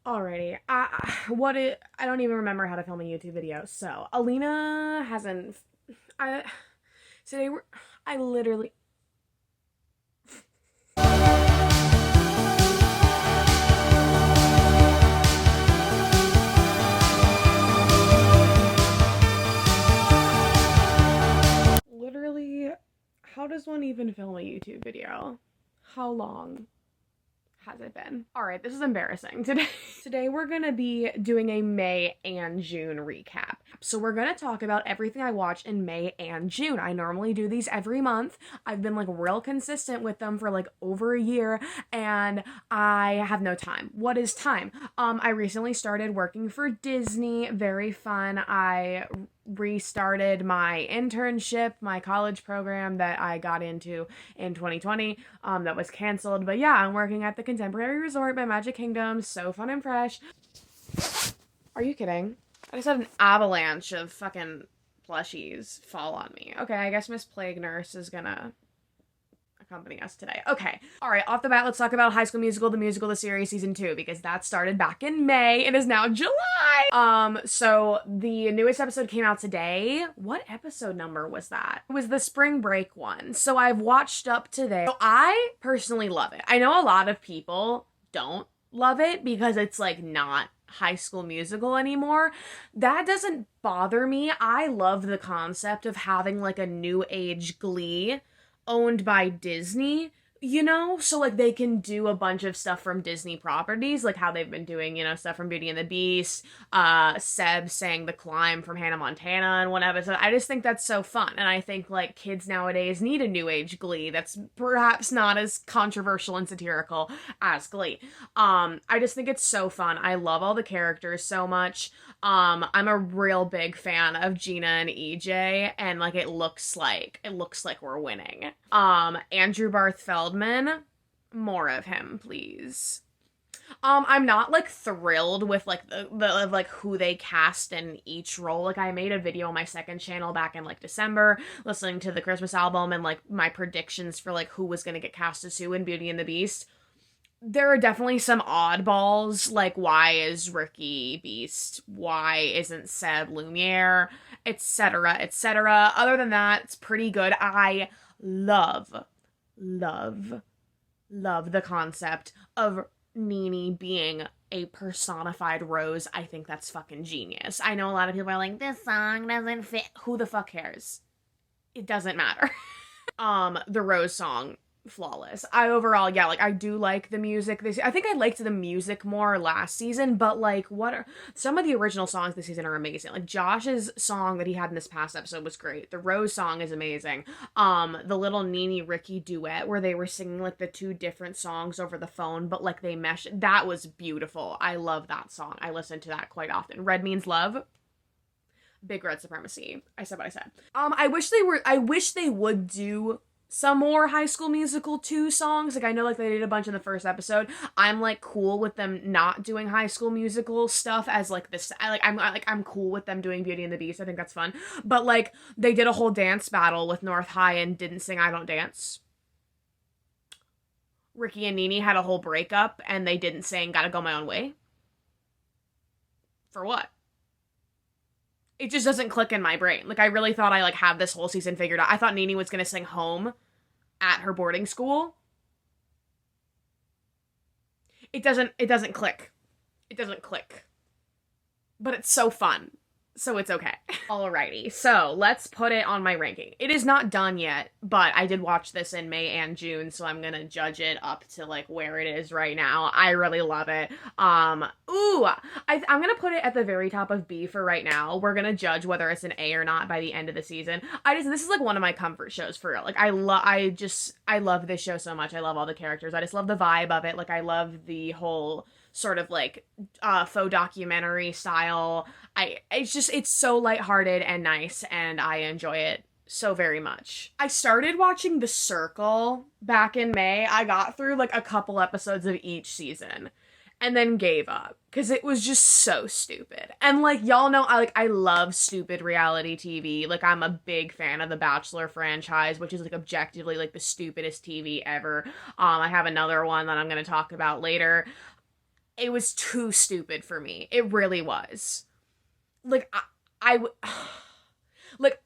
Alrighty. I don't even remember how to film a YouTube video. So, Alina hasn't. I. Today we're. I literally. Literally. How does one even film a YouTube video? How long has it been? All right, this is embarrassing. Today we're gonna be doing a May and June recap. So we're gonna talk about everything I watched in May and June. I normally do these every month. I've been like real consistent with them for like over a year, and I have no time. What is time? I recently started working for Disney. Very fun. I restarted my internship, my college program that I got into in 2020, that was canceled. But yeah, I'm working at the Contemporary Resort by Magic Kingdom. So fun and fresh. Are you kidding? I just had an avalanche of fucking plushies fall on me. Okay, I guess Miss Plague Nurse is gonna accompany us today. Okay. All right, off the bat, let's talk about High School Musical, the musical, the series, season 2, because that started back in May. It is now July. So the newest episode came out today. What episode number was that? It was the spring break one. So I've watched up to there. So I personally love it. I know a lot of people don't love it because it's like not High School Musical anymore. That doesn't bother me. I love the concept of having like a new age Glee owned by Disney, you know? So, like, they can do a bunch of stuff from Disney properties, like how they've been doing, you know, stuff from Beauty and the Beast. Seb sang The Climb from Hannah Montana in one episode. I just think that's so fun. And I think, like, kids nowadays need a new age Glee that's perhaps not as controversial and satirical as Glee. I just think it's so fun. I love all the characters so much. I'm a real big fan of Gina and EJ, and like it looks like we're winning. Andrew Barth Feldman, more of him, please. I'm not like thrilled with like the like who they cast in each role. Like I made a video on my second channel back in like December, listening to the Christmas album and like my predictions for like who was gonna get cast as who in Beauty and the Beast. There are definitely some oddballs, like why is Ricky Beast? Why isn't Seb Lumiere? Etc., etc. Other than that, it's pretty good. I love the concept of Nene being a personified rose. I think that's fucking genius. I know a lot of people are like, this song doesn't fit. Who the fuck cares? It doesn't matter. The rose song, flawless. I do like the music I think I liked the music more last season, but like some of the original songs this season are amazing. Like Josh's song that he had in this past episode was great. The Rose song is amazing. The little Nene Ricky duet where they were singing like the two different songs over the phone, but like they meshed, that was beautiful. I love that song. I listen to that quite often. Red Means Love. Big red supremacy. I said what I said. I wish they would do some more High School Musical 2 songs. Like, I know, like, they did a bunch in the first episode. I'm, like, cool with them not doing High School Musical stuff as, like, this. I'm cool with them doing Beauty and the Beast. I think that's fun. But, like, they did a whole dance battle with North High and didn't sing I Don't Dance. Ricky and Nene had a whole breakup and they didn't sing Gotta Go My Own Way. For what? It just doesn't click in my brain. Like, I really thought I, like, had this whole season figured out. I thought Nene was gonna sing Home at her boarding school. It doesn't click. It doesn't click. But it's so fun. So it's okay. Alrighty, so let's put it on my ranking. It is not done yet, but I did watch this in May and June, so I'm gonna judge it up to like where it is right now. I really love it. I'm gonna put it at the very top of B for right now. We're gonna judge whether it's an A or not by the end of the season. This is like one of my comfort shows for real. Like I love this show so much. I love all the characters. I just love the vibe of it. Like I love the whole sort of like faux documentary style. It's so lighthearted and nice, and I enjoy it so very much. I started watching The Circle back in May. I got through like a couple episodes of each season and then gave up because it was just so stupid. And like y'all know, I love stupid reality TV. Like I'm a big fan of the Bachelor franchise, which is like objectively like the stupidest TV ever. I have another one that I'm going to talk about later. it was too stupid for me. It really was. Like, like,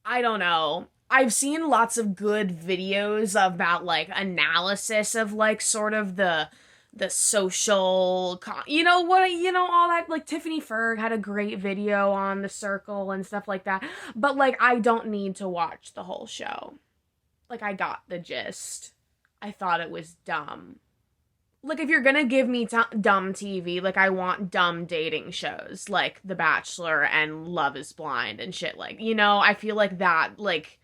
I don't know. I've seen lots of good videos about, like, analysis of, like, sort of the social, all that, like, Tiffany Ferg had a great video on The Circle and stuff like that, but, like, I don't need to watch the whole show. Like, I got the gist. I thought it was dumb. Like, if you're gonna give me dumb TV, like, I want dumb dating shows, like The Bachelor and Love is Blind and shit, like, I feel like that, like,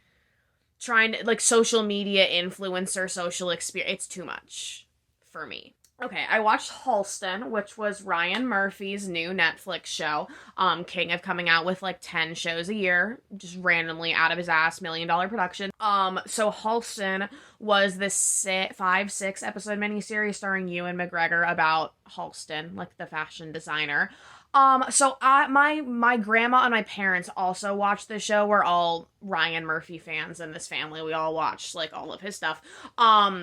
trying to, like, social media influencer, social experience, it's too much for me. Okay, I watched Halston, which was Ryan Murphy's new Netflix show. King of coming out with like 10 shows a year, just randomly out of his ass, $1 million production. So Halston was this 5-6 episode miniseries starring Ewan McGregor about Halston, like the fashion designer. So my grandma and my parents also watched the show. We're all Ryan Murphy fans in this family. We all watched, like, all of his stuff.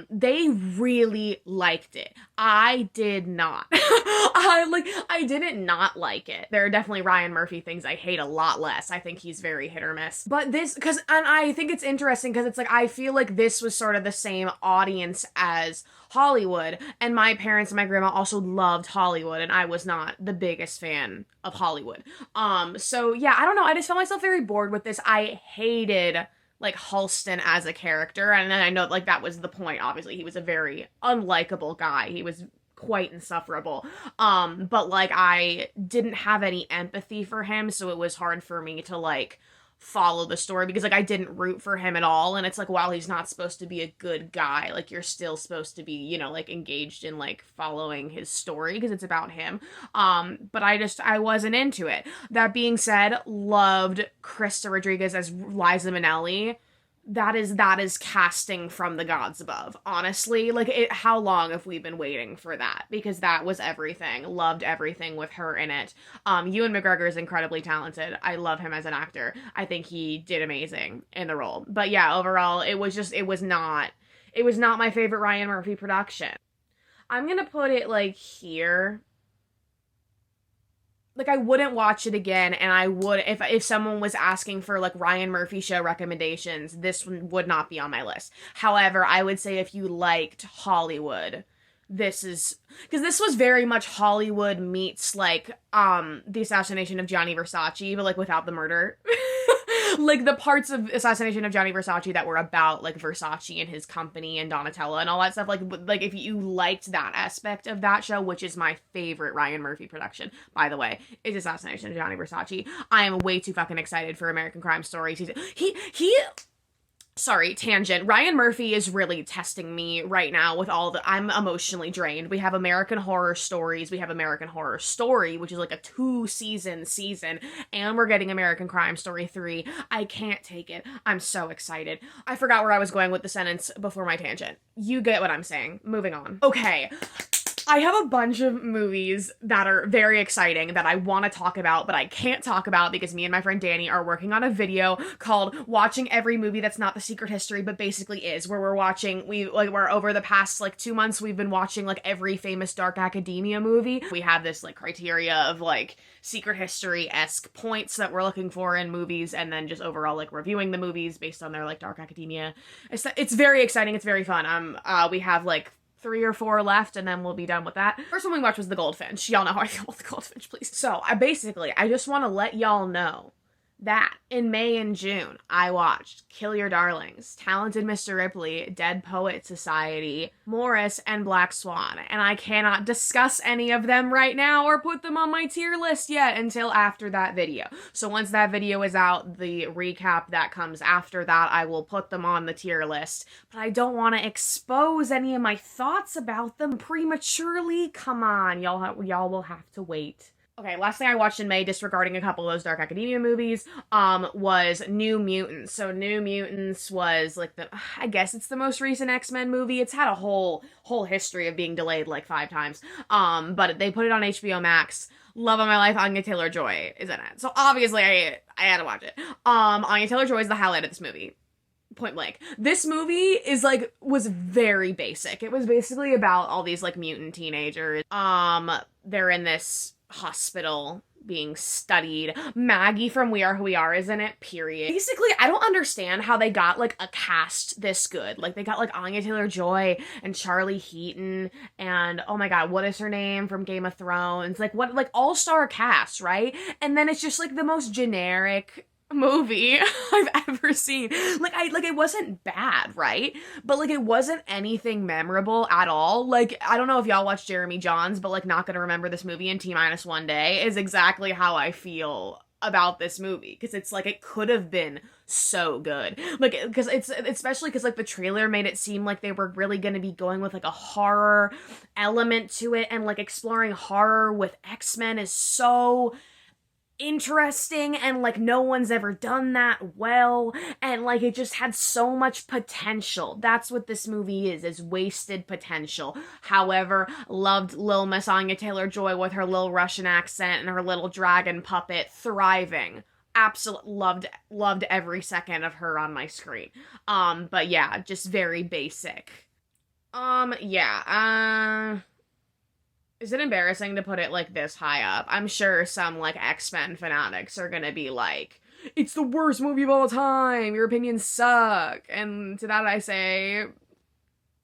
They really liked it. I did not. I didn't not like it. There are definitely Ryan Murphy things I hate a lot less. I think he's very hit or miss. But and I think it's interesting because it's like, I feel like this was sort of the same audience as Hollywood, and my parents and my grandma also loved Hollywood, and I was not the biggest fan of Hollywood. So yeah, I don't know, I just felt myself very bored with this. I hated, like, Halston as a character, and I know, like, that was the point, obviously. He was a very unlikable guy. He was quite insufferable. But, like, I didn't have any empathy for him, so it was hard for me to, like, follow the story because, like, I didn't root for him at all, and it's like, while he's not supposed to be a good guy, like, you're still supposed to be, like, engaged in, like, following his story because it's about him. But I wasn't into it. That being said, loved Krista Rodriguez as Liza Minnelli. That is casting from the gods above, honestly. Like, how long have we been waiting for that? Because that was everything. Not everything with her in it. Ewan McGregor is incredibly talented. I love him as an actor. I think he did amazing in the role. But yeah, overall, it was not my favorite Ryan Murphy production. I'm gonna put it, like, here. Like, I wouldn't watch it again, and I would, if someone was asking for, like, Ryan Murphy show recommendations, this one would not be on my list. However, I would say if you liked Hollywood, this was very much Hollywood meets, like, the assassination of Gianni Versace, but, like, without the murder. Like, the parts of Assassination of Gianni Versace that were about, like, Versace and his company and Donatella and all that stuff, like if you liked that aspect of that show, which is my favorite Ryan Murphy production, by the way, is Assassination of Gianni Versace. I am way too fucking excited for American Crime Story season. Sorry, tangent. Ryan Murphy is really testing me right now with I'm emotionally drained. We have American Horror Stories, we have American Horror Story, which is like a 2-season season, and we're getting American Crime Story 3. I can't take it. I'm so excited. I forgot where I was going with the sentence before my tangent. You get what I'm saying. Moving on. Okay. I have a bunch of movies that are very exciting that I want to talk about, but I can't talk about because me and my friend Danny are working on a video called Watching Every Movie That's Not the Secret History, but basically is, where we're over the past, like, 2 months, we've been watching, like, every famous Dark Academia movie. We have this, like, criteria of, like, secret history-esque points that we're looking for in movies, and then just overall, like, reviewing the movies based on their, like, Dark Academia. It's very exciting. It's very fun. We have, like, 3 or 4 left, and then we'll be done with that. First one we watched was The Goldfinch. Y'all know how I feel about The Goldfinch, please. So, I just want to let y'all know that in May and June, I watched Kill Your Darlings, Talented Mr. Ripley, Dead Poet Society, Morris, and Black Swan, and I cannot discuss any of them right now or put them on my tier list yet until after that video. So once that video is out, the recap that comes after that, I will put them on the tier list, but I don't want to expose any of my thoughts about them prematurely. Come on, y'all will have to wait. Okay, last thing I watched in May, disregarding a couple of those Dark Academia movies, was New Mutants. So New Mutants was, like, I guess it's the most recent X-Men movie. It's had a whole history of being delayed, like, 5 times. But they put it on HBO Max. Love of my life, Anya Taylor-Joy is in it. So obviously I had to watch it. Anya Taylor-Joy is the highlight of this movie. point blank. This movie is like, was very basic. It was basically about all these like mutant teenagers. They're in this hospital being studied. Maggie from We Are Who We Are is in it, period. Basically, I don't understand how they got like a cast this good. Like they got like Anya Taylor-Joy and Charlie Heaton and oh my god, what is her name from Game of Thrones? Like what, like all-star cast, right? And then it's just like the most generic movie I've ever seen. Like it wasn't bad, right? But like it wasn't anything memorable at all. Like I don't know if y'all watch Jeremy Jahns, but like not gonna remember this movie in T-1 day is exactly how I feel about this movie, because it's like it could have been so good. Like because it's especially because like the trailer made it seem like they were really going to be going with like a horror element to it, and like exploring horror with X-Men is so interesting, and like no one's ever done that well, and like it just had so much potential. That's what this movie is wasted potential. However, loved Lil Miss Anya Taylor-Joy with her little Russian accent and her little dragon puppet thriving. Absolutely loved every second of her on my screen. But yeah, just very basic. Is it embarrassing to put it like this high up? I'm sure some like X-Men fanatics are gonna be like, it's the worst movie of all time, your opinions suck. And to that I say,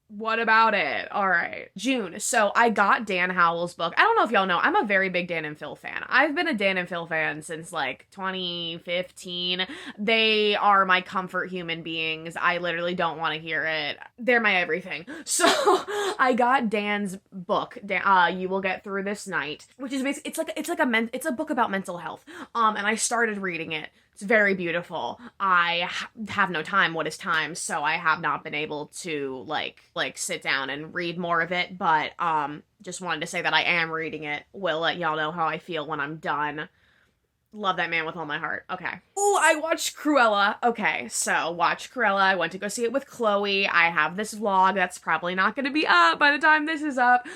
what about it? All right. June. So I got Dan Howell's book. I don't know if y'all know, I'm a very big Dan and Phil fan. I've been a Dan and Phil fan since like 2015. They are my comfort human beings. I literally don't want to hear it. They're my everything. So I got Dan's book, You Will Get Through This Night, which is basically, it's a book about mental health. And I started reading it. It's very beautiful. I have no time. What is time? So I have not been able to like sit down and read more of it, but just wanted to say that I am reading it. Will let y'all know how I feel when I'm done. Love that man with all my heart. Okay. Oh, I watched Cruella. Okay, so watch Cruella. I went to go see it with Chloe. I have this vlog that's probably not going to be up by the time this is up.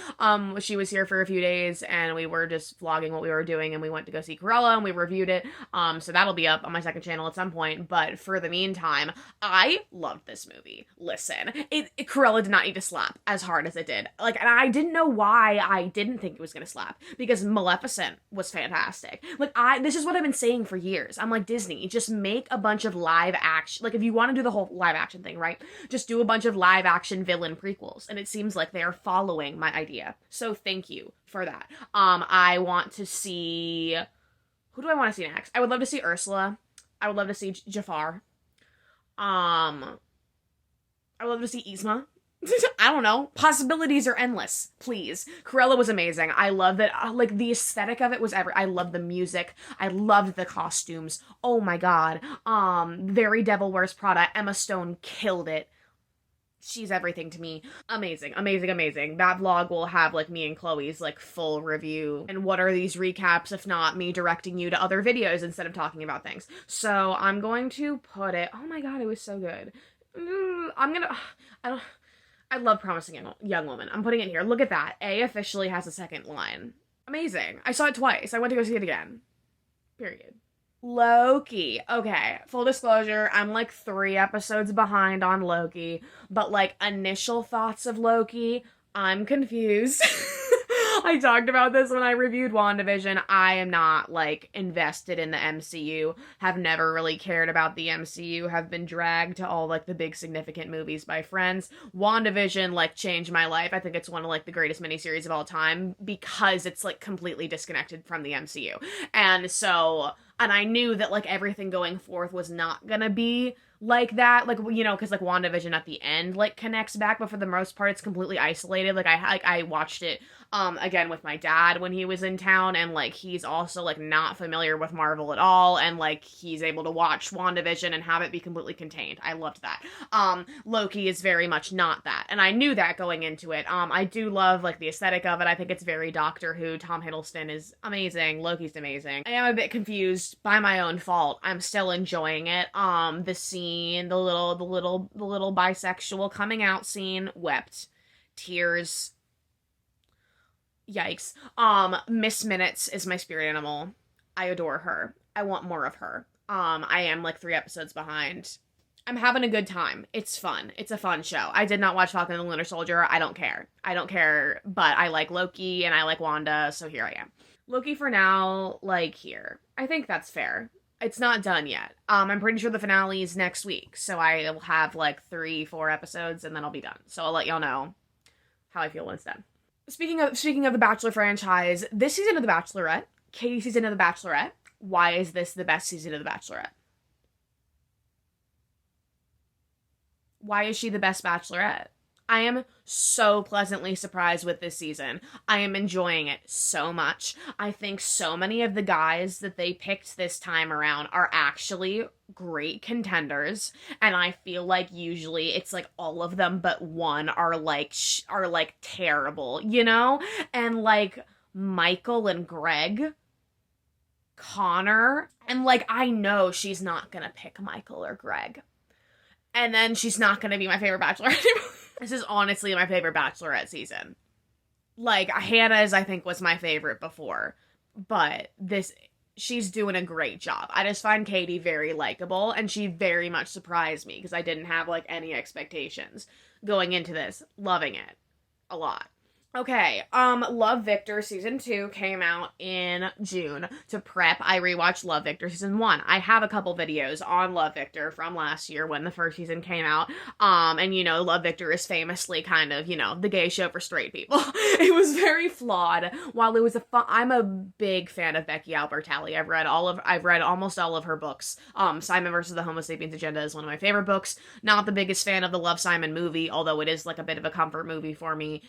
She was here for a few days and we were just vlogging what we were doing, and we went to go see Cruella and we reviewed it. So that'll be up on my second channel at some point. But for the meantime, I loved this movie. Listen, Cruella did not need to slap as hard as it did. Like, and I didn't know why I didn't think it was going to slap, because Maleficent was fantastic. Like, this is what I've been saying for years. I'm like, Disney, just make a bunch of live action, like if you want to do the whole live action thing, right? Just do a bunch of live action villain prequels. And it seems like they are following my idea. So thank you for that. I want to see, who do I want to see next? I would love to see Ursula. I would love to see Jafar. I would love to see Yzma. I don't know. Possibilities are endless. Please. Cruella was amazing. I love that. Like, the aesthetic of it was I love the music. I loved the costumes. Oh my god. Very Devil Wears Prada. Emma Stone killed it. She's everything to me. Amazing, amazing, amazing. That vlog will have, like, me and Chloe's, like, full review. And what are these recaps if not me directing you to other videos instead of talking about things? So, I'm going to put it... Oh my god, it was so good. I love Promising Young Woman. I'm putting it here. Look at that. A officially has a second line. Amazing. I saw it twice. I went to go see it again. Period. Loki. Okay, full disclosure, I'm like 3 episodes behind on Loki, but like initial thoughts of Loki, I'm confused. I talked about this when I reviewed WandaVision. I am not, like, invested in the MCU, have never really cared about the MCU, have been dragged to all, like, the big significant movies by friends. WandaVision, like, changed my life. I think it's one of, like, the greatest miniseries of all time because it's, like, completely disconnected from the MCU. And so, and I knew that, like, everything going forth was not gonna be like that, like, you know, because like WandaVision at the end like connects back, but for the most part it's completely isolated. Like I watched it again with my dad when he was in town, and like he's also like not familiar with Marvel at all, and like he's able to watch WandaVision and have it be completely contained. I loved that. Loki is very much not that, and I knew that going into it. I do love like the aesthetic of it. I think it's very Doctor Who. Tom Hiddleston is amazing. Loki's amazing. I am a bit confused by my own fault. I'm still enjoying it. The scene, the little bisexual coming out scene, wept. Tears. Yikes. Miss Minutes is my spirit animal. I adore her. I want more of her. I am like 3 episodes behind. I'm having a good time. It's fun. It's a fun show. I did not watch Falcon and the Winter Soldier. I don't care. I don't care, but I like Loki and I like Wanda, so here I am. Loki for now, like here. I think that's fair. It's not done yet. I'm pretty sure the finale is next week, so I will have like 3-4 episodes and then I'll be done. So I'll let y'all know how I feel when it's done. Speaking of the Bachelor franchise, this season of The Bachelorette, Katie's season of The Bachelorette, why is this the best season of The Bachelorette? Why is she the best Bachelorette? I am so pleasantly surprised with this season. I am enjoying it so much. I think so many of the guys that they picked this time around are actually great contenders, and I feel like usually it's like all of them but one are like terrible, you know? And like Michael and Greg, Connor, and like I know she's not gonna pick Michael or Greg. And then she's not gonna be my favorite Bachelorette anymore. This is honestly my favorite Bachelorette season. Like, Hannah's, I think, was my favorite before. But she's doing a great job. I just find Katie very likable, and she very much surprised me, because I didn't have, like, any expectations going into this. Loving it. A lot. Okay, Love, Victor Season 2 came out in June. To prep, I rewatched Love, Victor Season 1. I have a couple videos on Love, Victor from last year when the first season came out. And, you know, Love, Victor is famously kind of, you know, the gay show for straight people. It was very flawed. While it was I'm a big fan of Becky Albertalli. I've read almost all of her books. Simon versus the Homo Sapiens Agenda is one of my favorite books. Not the biggest fan of the Love, Simon movie, although it is, like, a bit of a comfort movie for me.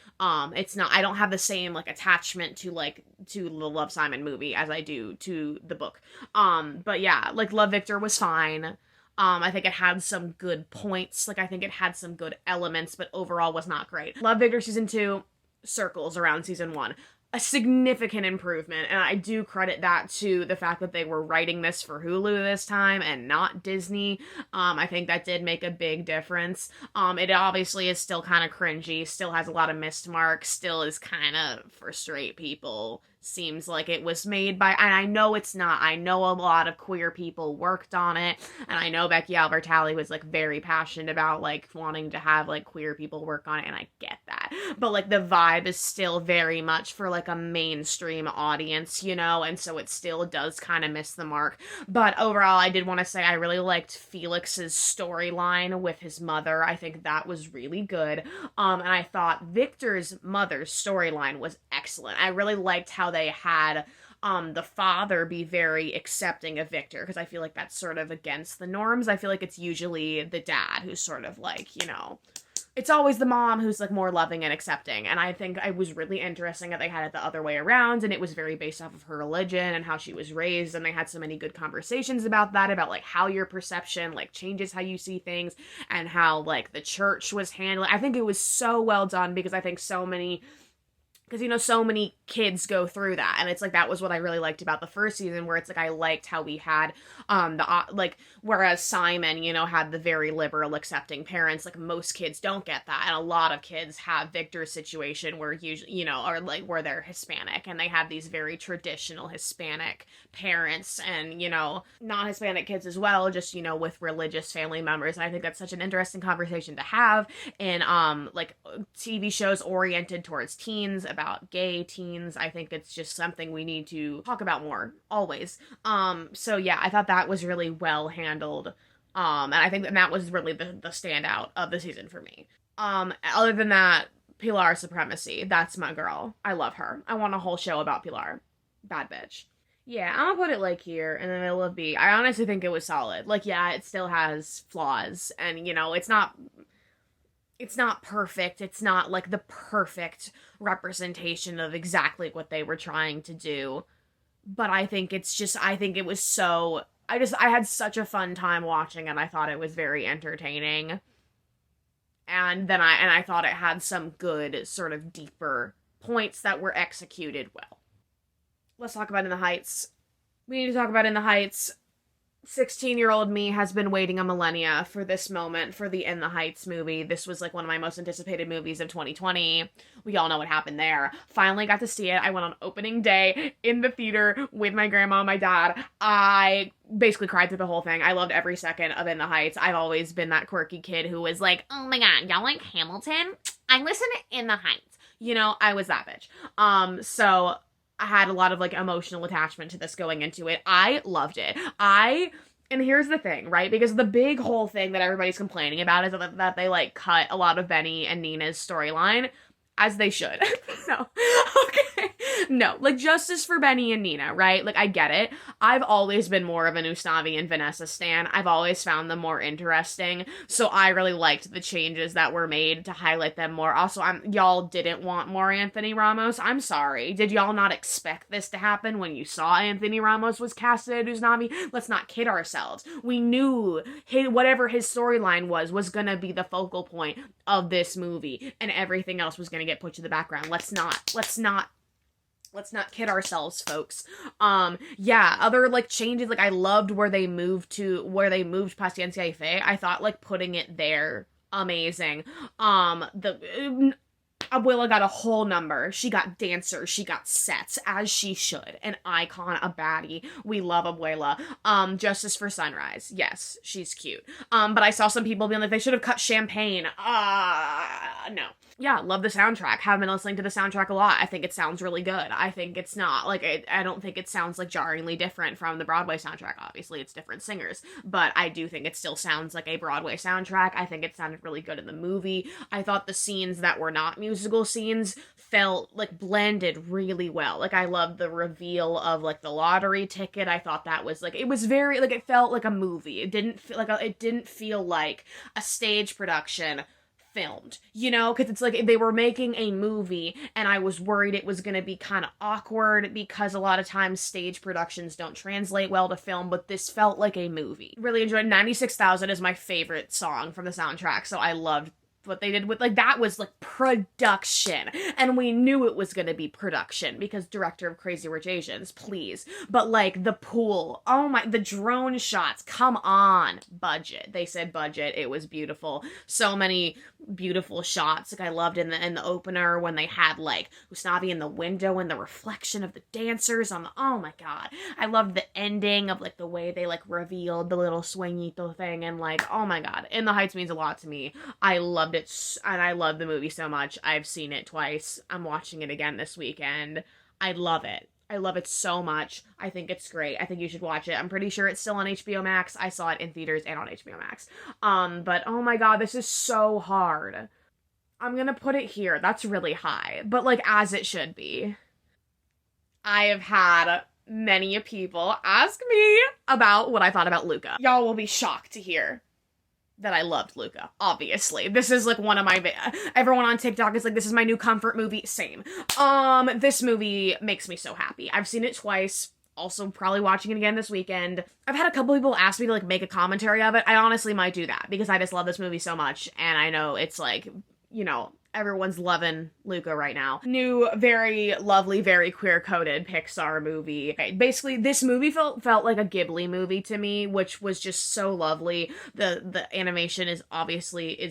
I don't have the same, like, attachment to the Love, Simon movie as I do to the book. But yeah, like, Love, Victor was fine. I think it had some good points. Like, I think it had some good elements, but overall was not great. Love, Victor Season 2 circles around Season 1. A significant improvement, and I do credit that to the fact that they were writing this for Hulu this time and not Disney. I think that did make a big difference. It obviously is still kind of cringy, still has a lot of missed marks, still is kind of for straight people. Seems like it was made by, and I know it's not. I know a lot of queer people worked on it, and I know Becky Albertalli was, like, very passionate about, like, wanting to have, like, queer people work on it, and I get that. But, like, the vibe is still very much for, like, a mainstream audience, you know, and so it still does kind of miss the mark. But overall, I did want to say I really liked Felix's storyline with his mother. I think that was really good. And I thought Victor's mother's storyline was excellent. I really liked how they had the father be very accepting of Victor, because I feel like that's sort of against the norms. I feel like it's usually the dad who's sort of like, you know, it's always the mom who's, like, more loving and accepting, and I think it was really interesting that they had it the other way around, and it was very based off of her religion and how she was raised, and they had so many good conversations about that, about, like, how your perception, like, changes how you see things, and how, like, the church was handling. I think it was so well done, because I think so many kids go through that, and it's like that was what I really liked about the first season, where it's like I liked how we had whereas Simon, you know, had the very liberal accepting parents, like most kids don't get that, and a lot of kids have Victor's situation where usually, you know, or like where they're Hispanic and they have these very traditional Hispanic parents, and, you know, non-Hispanic kids as well, just, you know, with religious family members. And I think that's such an interesting conversation to have in like TV shows oriented towards teens, about gay teens. I think it's just something we need to talk about more, always. So yeah, I thought that was really well handled. And I think that was really the standout of the season for me. Other than that, Pilar Supremacy, that's my girl. I love her. I want a whole show about Pilar. Bad bitch. Yeah, I'm gonna put it like here in the middle of B. I honestly think it was solid. Like, yeah, it still has flaws, and, you know, it's not perfect. It's not like the perfect representation of exactly what they were trying to do. But I think it was so, I had such a fun time watching it. I thought it was very entertaining. And then I thought it had some good sort of deeper points that were executed well. Let's talk about In the Heights. We need to talk about In the Heights. 16-year-old me has been waiting a millennia for this moment, for the In the Heights movie. This was like one of my most anticipated movies of 2020. We all know what happened there. Finally got to see it. I went on opening day in the theater with my grandma and my dad. I basically cried through the whole thing. I loved every second of In the Heights. I've always been that quirky kid who was like, oh my god, y'all like Hamilton? I listen to In the Heights. You know, I was that bitch. So I had a lot of like emotional attachment to this going into it. I loved it. And here's the thing, right? Because the big whole thing that everybody's complaining about is that they like cut a lot of Benny and Nina's storyline, as they should. No. Okay. No. Like, justice for Benny and Nina, right? Like, I get it. I've always been more of an Usnavi and Vanessa stan. I've always found them more interesting. So I really liked the changes that were made to highlight them more. Also, y'all didn't want more Anthony Ramos. I'm sorry. Did y'all not expect this to happen when you saw Anthony Ramos was casted as Usnavi? Let's not kid ourselves. We knew whatever his storyline was gonna be the focal point of this movie, and everything else was gonna get put to the background. Let's not kid ourselves, folks. Yeah, other like changes, like I loved where they moved Paciencia y Fe. I thought like putting it there, amazing. Abuela got a whole number. She got dancers. She got sets, as she should. An icon, a baddie. We love Abuela. Justice for Sunrise. Yes, she's cute. But I saw some people being like, they should have cut Champagne. No. Yeah, love the soundtrack. Have been listening to the soundtrack a lot. I think it sounds really good. I think it's not, like, I don't think it sounds, like, jarringly different from the Broadway soundtrack. Obviously, it's different singers. But I do think it still sounds like a Broadway soundtrack. I think it sounded really good in the movie. I thought the scenes that were not musical scenes felt, like, blended really well. Like, I loved the reveal of, like, the lottery ticket. I thought that was, like, it was very, like, it felt like a movie. It didn't feel like a stage production filmed, you know, because it's like they were making a movie and I was worried it was going to be kind of awkward because a lot of times stage productions don't translate well to film, but this felt like a movie. Really enjoyed 96,000 is my favorite song from the soundtrack, so I loved what they did with, like, that was, like, production. And we knew it was gonna be production, because director of Crazy Rich Asians, please. But, like, the pool, oh my, the drone shots, come on. Budget. They said budget. It was beautiful. So many beautiful shots. Like, I loved in the opener when they had, like, Usnavi in the window and the reflection of the dancers on the, oh my god. I loved the ending of, like, the way they, like, revealed the little swingito thing, and, like, oh my god. In the Heights means a lot to me. I loved it, and I love the movie so much. I've seen it twice. I'm watching it again this weekend. I love it. I love it so much. I think it's great. I think you should watch it. I'm pretty sure it's still on HBO Max. I saw it in theaters and on HBO Max. But oh my god, this is so hard. I'm gonna put it here. That's really high. But, like, as it should be. I have had many people ask me about what I thought about Luca. Y'all will be shocked to hear that I loved Luca, obviously. This is, like, one of my, everyone on TikTok is like, this is my new comfort movie. Same. This movie makes me so happy. I've seen it twice. Also, probably watching it again this weekend. I've had a couple people ask me to, like, make a commentary of it. I honestly might do that, because I just love this movie so much, and I know it's, like, you know, everyone's loving Luca right now. New, very lovely, very queer-coded Pixar movie. Okay, basically, this movie felt like a Ghibli movie to me, which was just so lovely. The animation is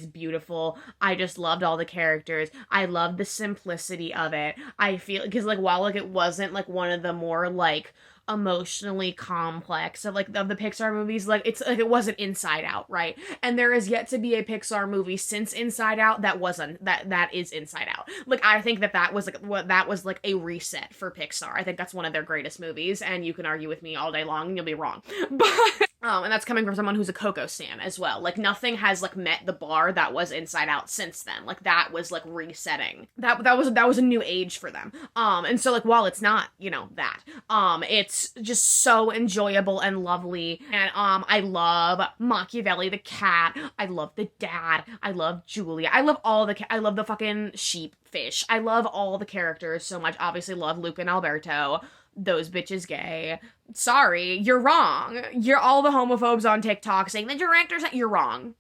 beautiful. I just loved all the characters. I loved the simplicity of it. I feel, because, like, while, like, it wasn't, like, one of the more, like, emotionally complex of, like, of the Pixar movies, like, it's like it wasn't Inside Out, right? And there is yet to be a Pixar movie since Inside Out that is Inside Out. Like, I think that was like a reset for Pixar. I think that's one of their greatest movies, and you can argue with me all day long and you'll be wrong. But and that's coming from someone who's a Coco stan as well. Like, nothing has, like, met the bar that was Inside Out since then. Like, that was, like, resetting. That was a new age for them. And so, like, while it's not, you know, that, it's just so enjoyable and lovely. And, I love Machiavelli the cat. I love the dad. I love Julia. I love I love the fucking sheep fish. I love all the characters so much. Obviously love Luca and Alberto. Those bitches gay. Sorry, you're wrong. You're all the homophobes on TikTok saying the director's, you're wrong.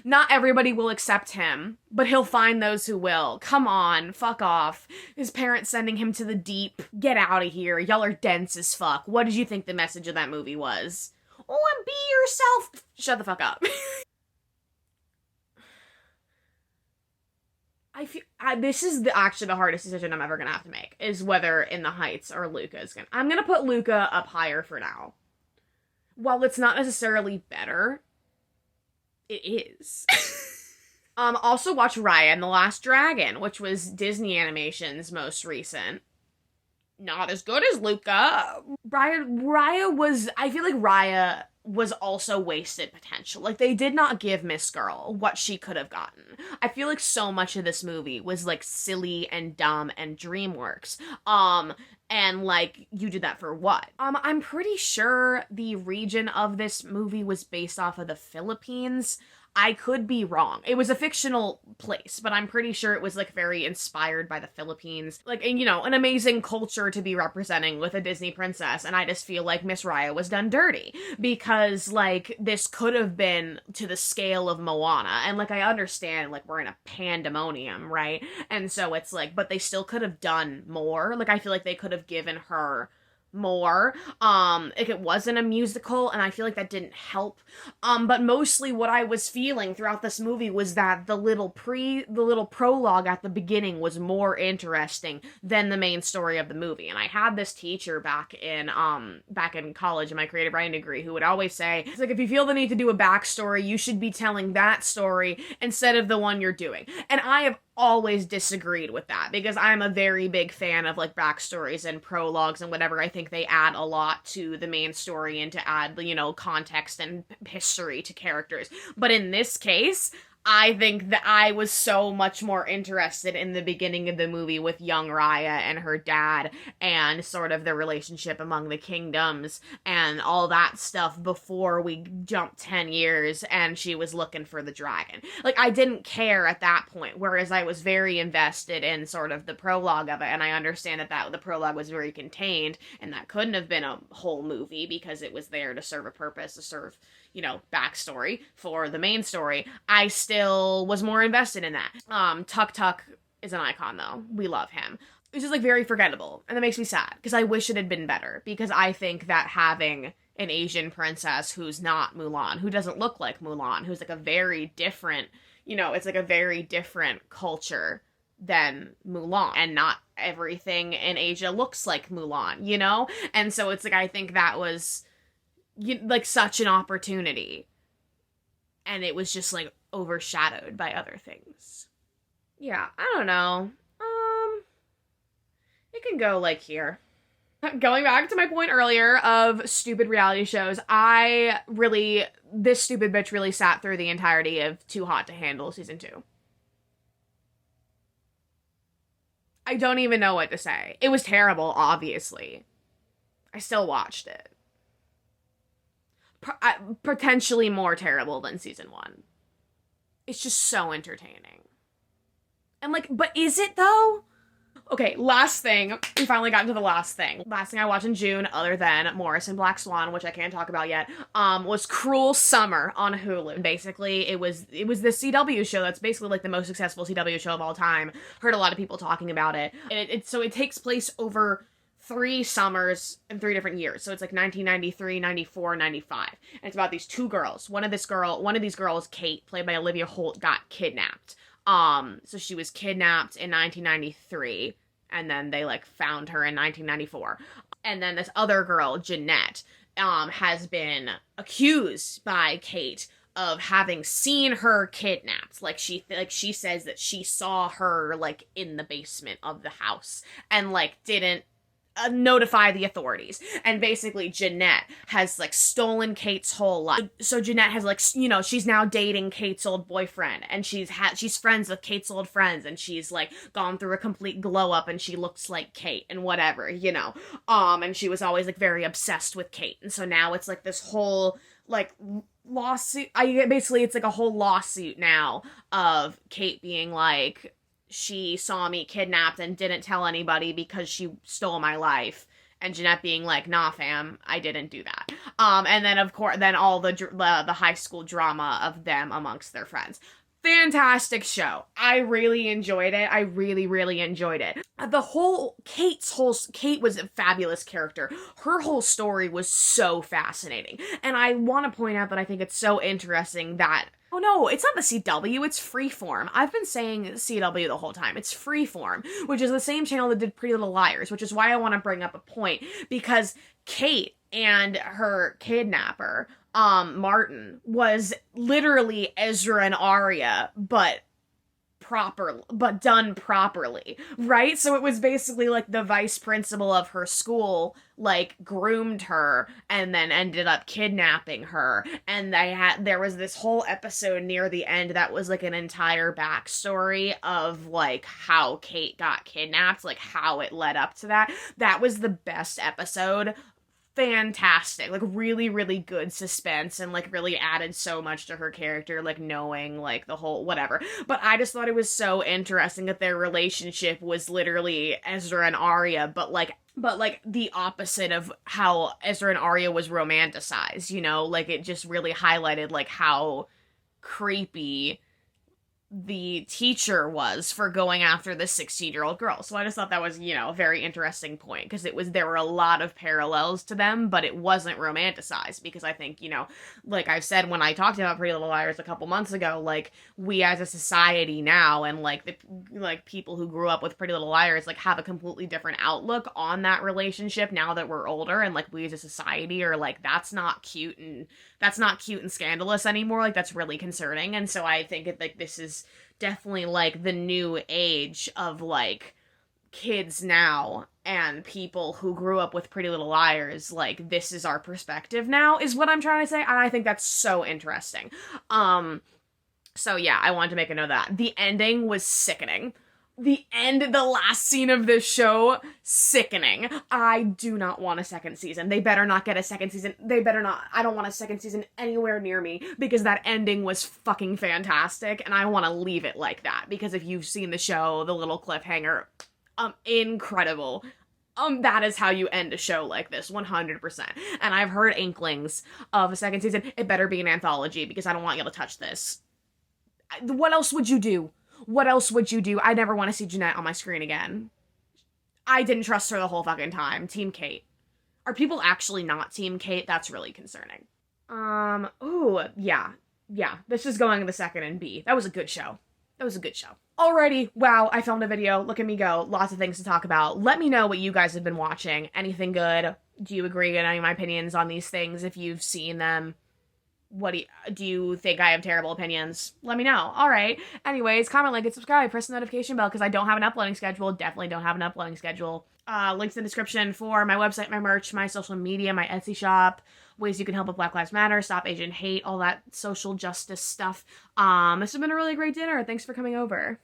Not everybody will accept him, but he'll find those who will. Come on, fuck off. His parents sending him to the deep. Get out of here. Y'all are dense as fuck. What did you think the message of that movie was? Oh, and be yourself. Shut the fuck up. This is actually the hardest decision I'm ever gonna have to make, is whether In the Heights or Luca is gonna. I'm gonna put Luca up higher for now. While it's not necessarily better, it is. Also watch Raya and the Last Dragon, which was Disney Animation's most recent. Not as good as Luca. Raya was, I feel like Raya was also wasted potential. Like, they did not give Miss Girl what she could have gotten. I feel like so much of this movie was, like, silly and dumb and DreamWorks. And, like, you did that for what? I'm pretty sure the region of this movie was based off of the Philippines. I could be wrong. It was a fictional place, but I'm pretty sure it was, like, very inspired by the Philippines. Like, and, you know, an amazing culture to be representing with a Disney princess, and I just feel like Miss Raya was done dirty. Because, like, this could have been to the scale of Moana, and, like, I understand, like, we're in a pandemonium, right? And so it's like, but they still could have done more. Like, I feel like they could have given her more, if it wasn't a musical, and I feel like that didn't help, but mostly what I was feeling throughout this movie was that the little prologue at the beginning was more interesting than the main story of the movie. And I had this teacher back in college in my creative writing degree who would always say, it's like, if you feel the need to do a backstory, you should be telling that story instead of the one you're doing. And I have always disagreed with that, because I'm a very big fan of, like, backstories and prologues and whatever. I think they add a lot to the main story and to add, you know, context and history to characters. But in this case, I think that I was so much more interested in the beginning of the movie with young Raya and her dad and sort of the relationship among the kingdoms and all that stuff before we jumped 10 years and she was looking for the dragon. Like, I didn't care at that point, whereas I was very invested in sort of the prologue of it, and I understand that the prologue was very contained, and that couldn't have been a whole movie because it was there to serve a purpose, to serve, you know, backstory for the main story. I still was more invested in that. Tuk Tuk is an icon, though. We love him. It's just, like, very forgettable, and that makes me sad, because I wish it had been better, because I think that having an Asian princess who's not Mulan, who doesn't look like Mulan, who's, like, a very different, you know, it's, like, a very different culture than Mulan, and not everything in Asia looks like Mulan, you know? And so it's, like, I think that was, like, such an opportunity, and it was just, like, overshadowed by other things. Yeah, I don't know. It can go, like, here. Going back to my point earlier of stupid reality shows, this stupid bitch really sat through the entirety of Too Hot to Handle season 2. I don't even know what to say. It was terrible, obviously. I still watched it. Potentially more terrible than season 1. It's just so entertaining. And, like, but is it, though? Okay, last thing. We finally got into the last thing. Last thing I watched in June, other than Morris and Black Swan, which I can't talk about yet, was Cruel Summer on Hulu. Basically, it was the CW show that's basically, like, the most successful CW show of all time. Heard a lot of people talking about it. So it takes place over 3 summers in 3 different years. So it's like 1993, 94, 95. And it's about these 2 girls. One of these girls, Kate, played by Olivia Holt, got kidnapped. So she was kidnapped in 1993, and then they, like, found her in 1994. And then this other girl, Jeanette, has been accused by Kate of having seen her kidnapped. She says that she saw her, like, in the basement of the house, and, like, didn't notify the authorities. And basically Jeanette has, like, stolen Kate's whole life. So Jeanette has, like, you know, she's now dating Kate's old boyfriend, and she's friends with Kate's old friends, and she's, like, gone through a complete glow up, and she looks like Kate and whatever, you know. And she was always, like, very obsessed with Kate. And so now it's, like, this whole, like, lawsuit. Basically it's, like, a whole lawsuit now of Kate being like, she saw me kidnapped and didn't tell anybody because she stole my life. And Jeanette being like, nah, fam, I didn't do that. And then, of course, then all the high school drama of them amongst their friends. Fantastic show. I really enjoyed it. I really, really enjoyed it. Kate was a fabulous character. Her whole story was so fascinating. And I want to point out that I think it's so interesting that, oh no, it's not the CW, it's Freeform. I've been saying CW the whole time. It's Freeform, which is the same channel that did Pretty Little Liars, which is why I want to bring up a point, because Kate and her kidnapper, Martin, was literally Ezra and Arya, but done properly, right? So it was basically like the vice principal of her school, like, groomed her and then ended up kidnapping her. And there was this whole episode near the end that was like an entire backstory of like how Kate got kidnapped, like how it led up to that. That was the best episode. Fantastic, like really, really good suspense, and like really added so much to her character, like knowing like the whole whatever. But I just thought it was so interesting that their relationship was literally Ezra and Arya, but like the opposite of how Ezra and Arya was romanticized, you know? Like it just really highlighted like how creepy the teacher was for going after the 16-year-old girl. So I just thought that was, you know, a very interesting point, because there were a lot of parallels to them, but it wasn't romanticized, because I think, you know, like I've said when I talked about Pretty Little Liars a couple months ago, like we as a society now, and like people who grew up with Pretty Little Liars, like have a completely different outlook on that relationship now that we're older, and like we as a society are like, that's not cute and scandalous anymore, like that's really concerning. And so I think like this is definitely like the new age of like kids now and people who grew up with Pretty Little Liars, like this is our perspective now, is what I'm trying to say. And I think that's so interesting. So yeah, I wanted to make a note of that. The ending was sickening. The last scene of this show, sickening. I do not want a second season. They better not get a second season. They better not. I don't want a second season anywhere near me, because that ending was fucking fantastic, and I want to leave it like that, because if you've seen the show, the little cliffhanger, incredible. That is how you end a show like this, 100%. And I've heard inklings of a second season. It better be an anthology, because I don't want you to touch this. What else would you do? What else would you do? I never want to see Jeanette on my screen again. I didn't trust her the whole fucking time. Team Kate. Are people actually not Team Kate? That's really concerning. Ooh, yeah. Yeah, this is going to the second and B. That was a good show. Alrighty, wow, I filmed a video. Look at me go. Lots of things to talk about. Let me know what you guys have been watching. Anything good? Do you agree with any of my opinions on these things if you've seen them? What do you think I have terrible opinions? Let me know. All right. Anyways, comment, like, and subscribe. Press the notification bell, because I don't have an uploading schedule. Definitely don't have an uploading schedule. Links in the description for my website, my merch, my social media, my Etsy shop, ways you can help with Black Lives Matter, stop Asian hate, all that social justice stuff. This has been a really great dinner. Thanks for coming over.